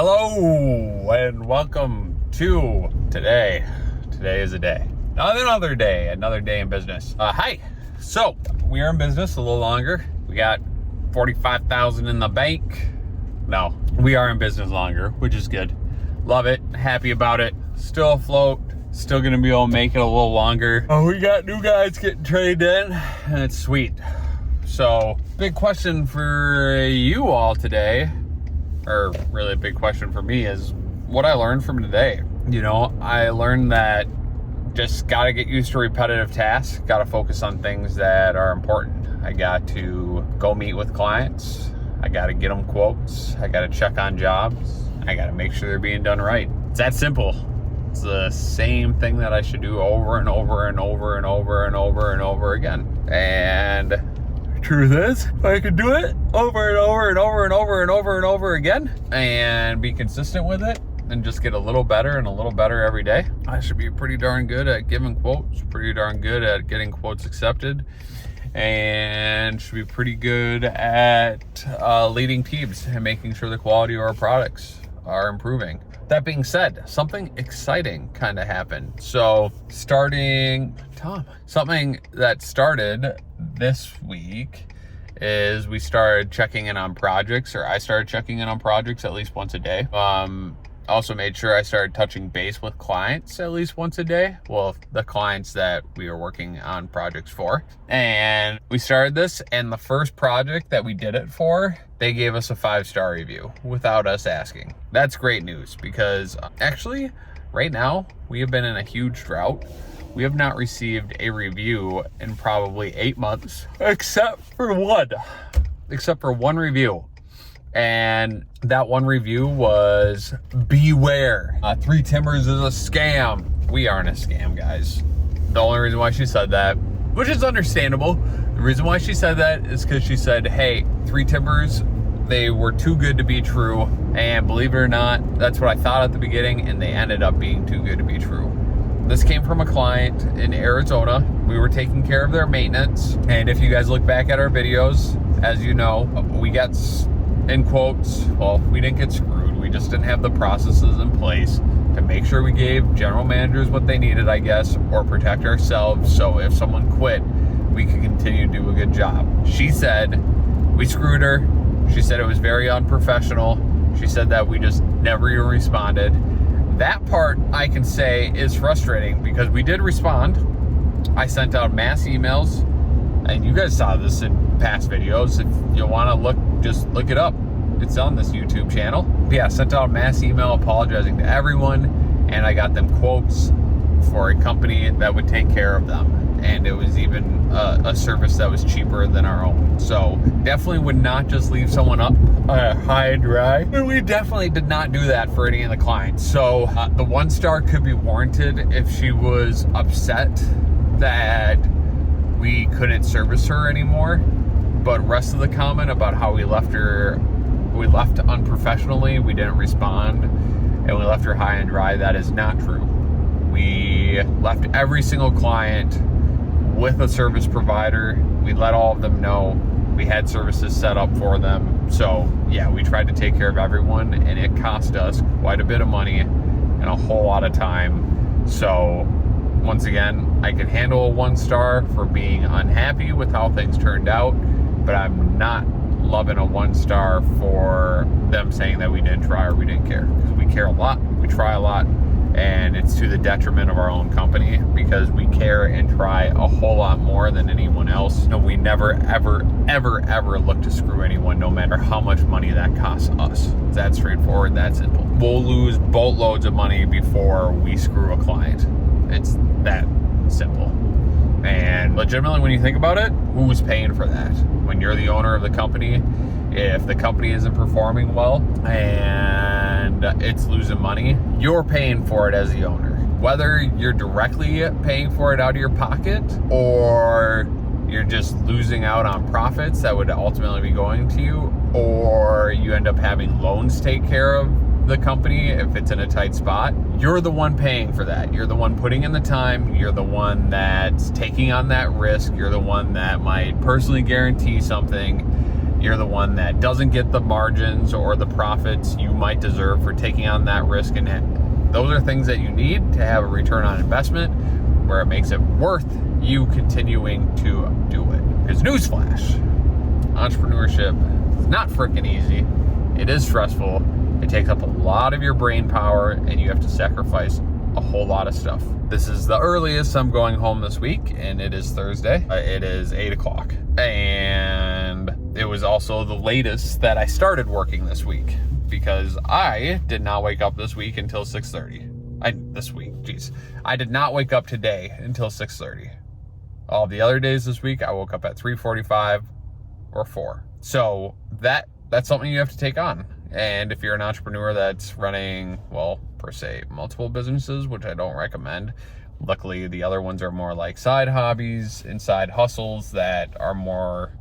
Hello and welcome to today. Today is a day. Another day in business. Hi. So we are in business a little longer. We got 45,000 in the bank. No, we are in business longer, which is good. Love it. Happy about it. Still afloat. Still gonna be able to make it a little longer. We got new guys getting trained in, and it's sweet. So, big question for you all today, or really a big question for me, is what I learned from today. You know, I learned that just gotta get used to repetitive tasks, gotta focus on things that are important. I got to go meet with clients, I gotta get them quotes, I gotta check on jobs, I gotta make sure they're being done right. It's that simple. It's the same thing that I should do over and over and over and over and over and over again. And truth is, I could do it over and over and over and over and over and over again and be consistent with it and just get a little better and a little better every day. I should be pretty darn good at giving quotes, pretty darn good at getting quotes accepted, and should be pretty good at leading teams and making sure the quality of our products are improving. That being said, something exciting kind of happened. So something that started this week is we started checking in on projects, or I started checking in on projects at least once a day. Also made sure I started touching base with clients at least once a day. Well, the clients that we are working on projects for. And we started this, and the first project that we did it for, they gave us a 5-star review without us asking. That's great news, because actually right now we have been in a huge drought. We have not received a review in probably 8 months, except for one review. And that one review was, beware, 3 Timbers is a scam. We aren't a scam, guys. The only reason why she said that, which is understandable, the reason why she said that is because she said, hey, 3 Timbers, they were too good to be true. And believe it or not, that's what I thought at the beginning, and they ended up being too good to be true. This came from a client in Arizona. We were taking care of their maintenance. And if you guys look back at our videos, as you know, we got, in quotes, well, we didn't get screwed. We just didn't have the processes in place to make sure we gave general managers what they needed, I guess, or protect ourselves. So if someone quit, we could continue to do a good job. She said we screwed her. She said it was very unprofessional. She said that we just never even responded. That part I can say is frustrating, because we did respond. I sent out mass emails, and you guys saw this in past videos. If you want to look, just look it up. It's on this YouTube channel. Yeah, I sent out a mass email apologizing to everyone, and I got them quotes for a company that would take care of them. And it was even a service that was cheaper than our own. So definitely would not just leave someone up high and dry. And we definitely did not do that for any of the clients. So the 1-star could be warranted if she was upset that we couldn't service her anymore. But rest of the comment about how we left unprofessionally, we didn't respond, and we left her high and dry, that is not true. We left every single client with a service provider. We let all of them know we had services set up for them. So yeah, we tried to take care of everyone, and it cost us quite a bit of money and a whole lot of time. So once again, I can handle a 1-star for being unhappy with how things turned out, but I'm not loving a 1-star for them saying that we didn't try or we didn't care. Because we care a lot, we try a lot, and it's to the detriment of our own company, because we care and try a whole lot more than anyone else. And we never, ever, ever, ever look to screw anyone, no matter how much money that costs us. It's that straightforward, that simple. We'll lose boatloads of money before we screw a client. It's that simple. And legitimately, when you think about it, who's paying for that? When you're the owner of the company, if the company isn't performing well and it's losing money, you're paying for it as the owner. Whether you're directly paying for it out of your pocket, or you're just losing out on profits that would ultimately be going to you, or you end up having loans take care of the company if it's in a tight spot, you're the one paying for that. You're the one putting in the time. You're the one that's taking on that risk. You're the one that might personally guarantee something. you're the one that doesn't get the margins or the profits you might deserve for taking on that risk. And those are things that you need to have a return on investment where it makes it worth you continuing to do it. Because newsflash, entrepreneurship is not freaking easy. It is stressful. It takes up a lot of your brain power, and you have to sacrifice a whole lot of stuff. This is the earliest I'm going home this week, and it is Thursday. It is 8 o'clock. And it was also the latest that I started working this week, because I did not wake up this week until 6:30. I did not wake up today until 6:30. All the other days this week, I woke up at 3:45 or 4. So that's something you have to take on. And if you're an entrepreneur that's running, well, per se, multiple businesses, which I don't recommend. Luckily, the other ones are more like side hobbies and side hustles that are more,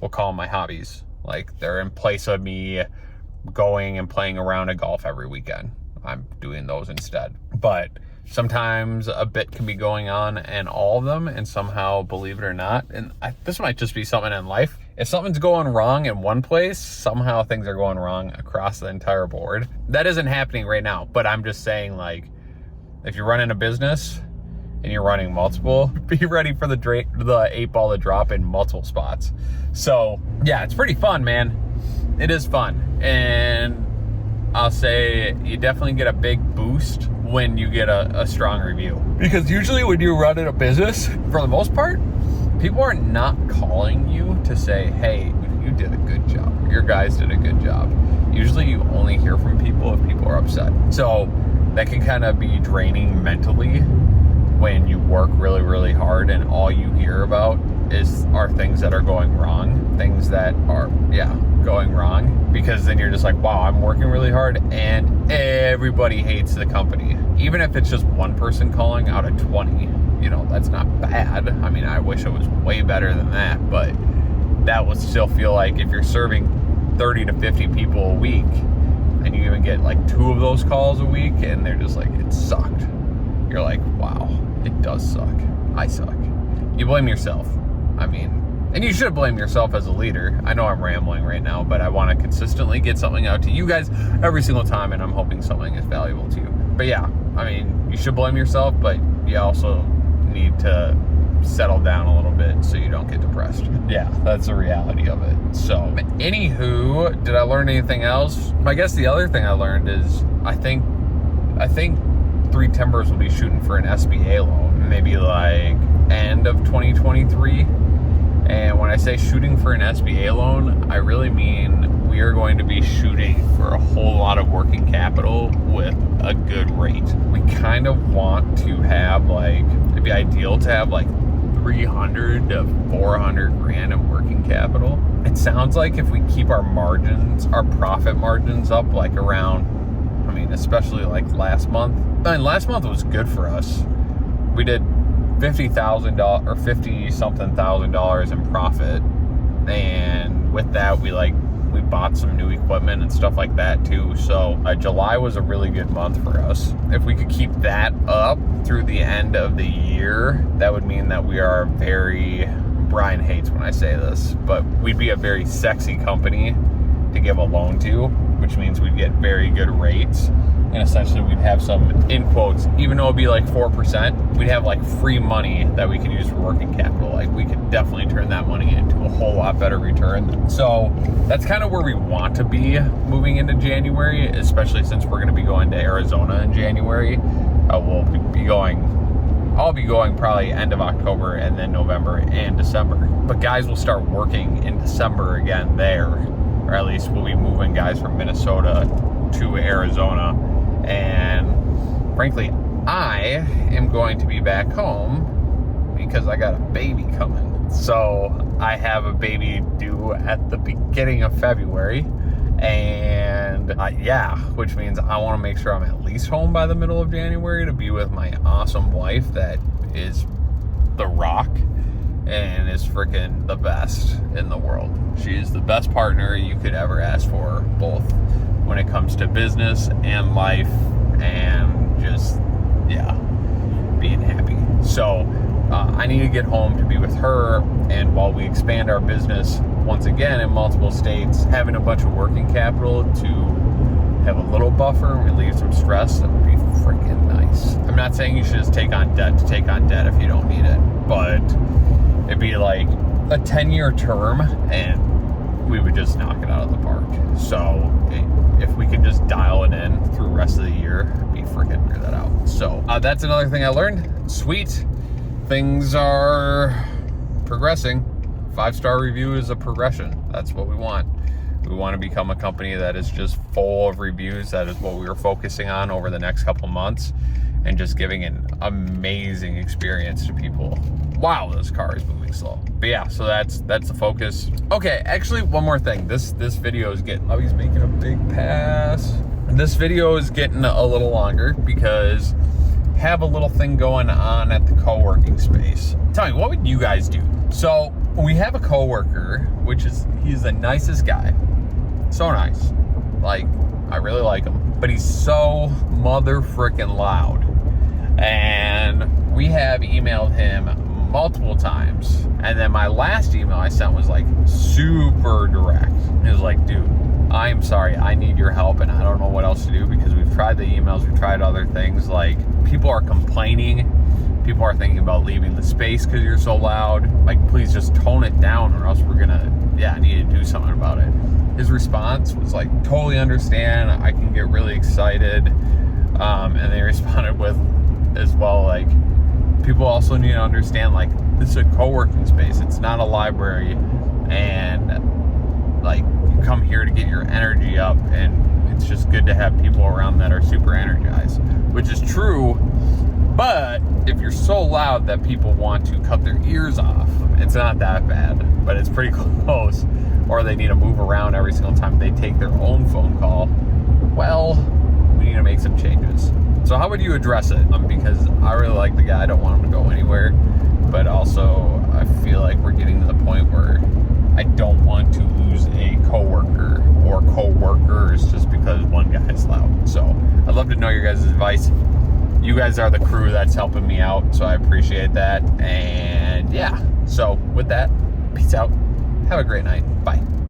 we'll call them my hobbies. Like, they're in place of me going and playing around at golf every weekend. I'm doing those instead. But sometimes a bit can be going on in all of them, and somehow, believe it or not, and this might just be something in life. If something's going wrong in one place, somehow things are going wrong across the entire board. That isn't happening right now, but I'm just saying, like, if you're running a business and you're running multiple, be ready for the 8 ball to drop in multiple spots. So yeah, it's pretty fun, man. It is fun. And I'll say you definitely get a big boost when you get a strong review. Because usually when you're running a business, for the most part, people are not calling you to say, hey, you did a good job. Your guys did a good job. Usually you only hear from people if people are upset. So that can kind of be draining mentally when you work really, really hard and all you hear about are things that are going wrong. Things that are, going wrong. Because then you're just like, wow, I'm working really hard and everybody hates the company. Even if it's just one person calling out of 20, that's not bad. I mean, I wish it was way better than that, but that would still feel like if you're serving 30 to 50 people a week and you even get like 2 of those calls a week and they're just like, it sucked. You're like, wow, it does suck. I suck. You blame yourself. I mean, and you should blame yourself as a leader. I know I'm rambling right now, but I want to consistently get something out to you guys every single time, and I'm hoping something is valuable to you. But yeah, I mean, you should blame yourself, but you also need to settle down a little bit so you don't get depressed. Yeah, that's the reality of it. So, anywho, did I learn anything else? I guess the other thing I learned is I think 3 Timbers will be shooting for an SBA loan, maybe like end of 2023. And when I say shooting for an SBA loan, I really mean we are going to be shooting for a whole lot of working capital with a good rate. We kind of want to have it'd be ideal to have 300 to 400 grand in working capital. It sounds like if we keep our margins, our profit margins up around, especially last month. Last month was good for us. We did $50,000 or $50-something thousand in profit, and with that we bought some new equipment and stuff like that too. So July was a really good month for us. If we could keep that up through the end of the year, that would mean that we are Brian hates when I say this, but we'd be a very sexy company to give a loan to, which means we'd get very good rates. And essentially we'd have some, in quotes, even though it'd be 4%, we'd have free money that we could use for working capital. We could definitely turn that money into a whole lot better return. So that's kind of where we want to be moving into January, especially since we're going to be going to Arizona in January. I'll be going probably end of October and then November and December. But guys will start working in December again there, or at least we'll be moving guys from Minnesota to Arizona. And frankly, I am going to be back home because I got a baby coming. So I have a baby due at the beginning of February. And which means I want to make sure I'm at least home by the middle of January to be with my awesome wife that is the rock and is freaking the best in the world. She's the best partner you could ever ask for, both when it comes to business and life and just, being happy. So I need to get home to be with her, and while we expand our business once again, in multiple states, having a bunch of working capital to have a little buffer and relieve some stress, that would be freaking nice. I'm not saying you should just take on debt to take on debt if you don't need it, but it'd be like a 10-year term and we would just knock it out of the park. So if we could just dial it in through the rest of the year, we freaking figure that out. So that's another thing I learned. Sweet. Things are progressing. 5-star review is a progression. That's what we want. We want to become a company that is just full of reviews. That is what we are focusing on over the next couple months, and just giving an amazing experience to people. Wow, this car is moving slow. But yeah, so that's the focus. Okay, actually, one more thing. This video is getting, he's making a big pass. This video is getting a little longer because have a little thing going on at the co-working space. Tell me, what would you guys do? So we have a co-worker, he's the nicest guy. So nice. Like, I really like him. But he's so mother frickin' loud. And we have emailed him multiple times. And then my last email I sent was like super direct. It was like, dude, I'm sorry, I need your help and I don't know what else to do, because we've tried the emails, we've tried other things. Like, people are complaining. People are thinking about leaving the space because you're so loud. Like, please just tone it down or else we're gonna, need to do something about it. His response was like, totally understand, I can get really excited. And they responded with as well, like, people also need to understand, like, this is a co-working space. It's not a library. And like, you come here to get your energy up, and it's just good to have people around that are super energized, which is true. But if you're so loud that people want to cut their ears off, it's not that bad, but it's pretty close. Or they need to move around every single time they take their own phone call. Well, we need to make some changes. So how would you address it? Because I really like the guy, I don't want him to go anywhere. But also, I feel like we're getting to the point where I don't want to lose a coworker or co-workers just because one guy is loud. So I'd love to know your guys' advice. You guys are the crew that's helping me out, so I appreciate that. And yeah, so with that, peace out. Have a great night. Bye.